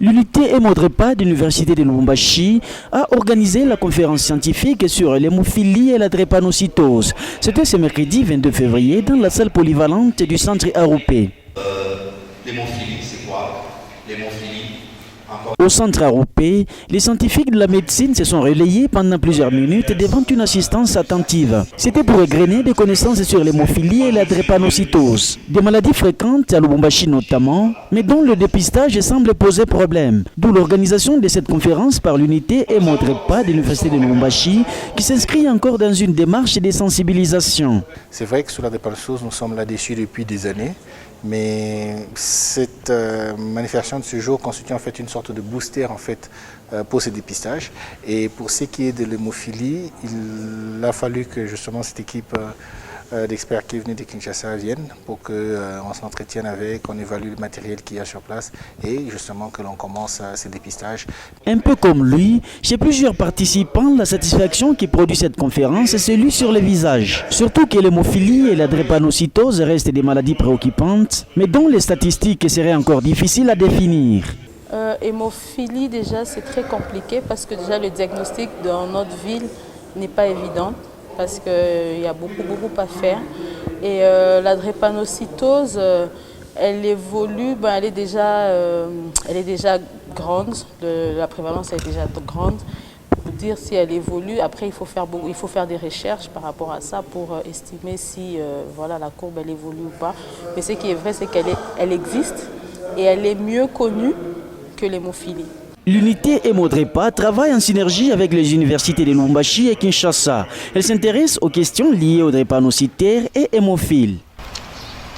L'unité Hémodrepa de l'Université de Lubumbashi a organisé la conférence scientifique sur l'hémophilie et la drépanocytose. C'était ce mercredi 22 février dans la salle polyvalente du centre Aroupé. L'hémophilie, c'est quoi? L'hémophilie. Au centre Aroupé, les scientifiques de la médecine se sont relayés pendant plusieurs minutes devant une assistance attentive. C'était pour égrener des connaissances sur l'hémophilie et la drépanocytose. Des maladies fréquentes à Lubumbashi notamment, mais dont le dépistage semble poser problème. D'où l'organisation de cette conférence par l'unité Hémodrepa de l'Université de Lubumbashi qui s'inscrit encore dans une démarche de sensibilisation. C'est vrai que sur la drépanocytose, nous sommes là-dessus depuis des années. Mais cette manifestation de ce jour constitue en fait une sorte de booster en fait, pour ce dépistage. Et pour ce qui est de l'hémophilie, il a fallu que justement cette équipe d'experts qui est venue de Kinshasa vienne pour qu'on s'entretienne avec, qu'on évalue le matériel qu'il y a sur place et justement que l'on commence ce dépistage. Un peu comme lui, chez plusieurs participants, la satisfaction qui produit cette conférence est celui sur le visage. Surtout que l'hémophilie et la drépanocytose restent des maladies préoccupantes, mais dont les statistiques seraient encore difficiles à définir. Hémophilie, déjà, c'est très compliqué parce que déjà le diagnostic dans notre ville n'est pas évident parce qu'il y a beaucoup à faire. Et la drépanocytose, elle évolue, elle est déjà grande, la prévalence est déjà grande. Pour dire si elle évolue, après il faut faire des recherches par rapport à ça pour estimer si la courbe elle évolue ou pas. Mais ce qui est vrai, c'est qu'elle existe et elle est mieux connue que l'hémophilie. L'unité Hémodrepa travaille en synergie avec les universités de Lubumbashi et Kinshasa. Elle s'intéresse aux questions liées aux drépanocytaires et hémophiles.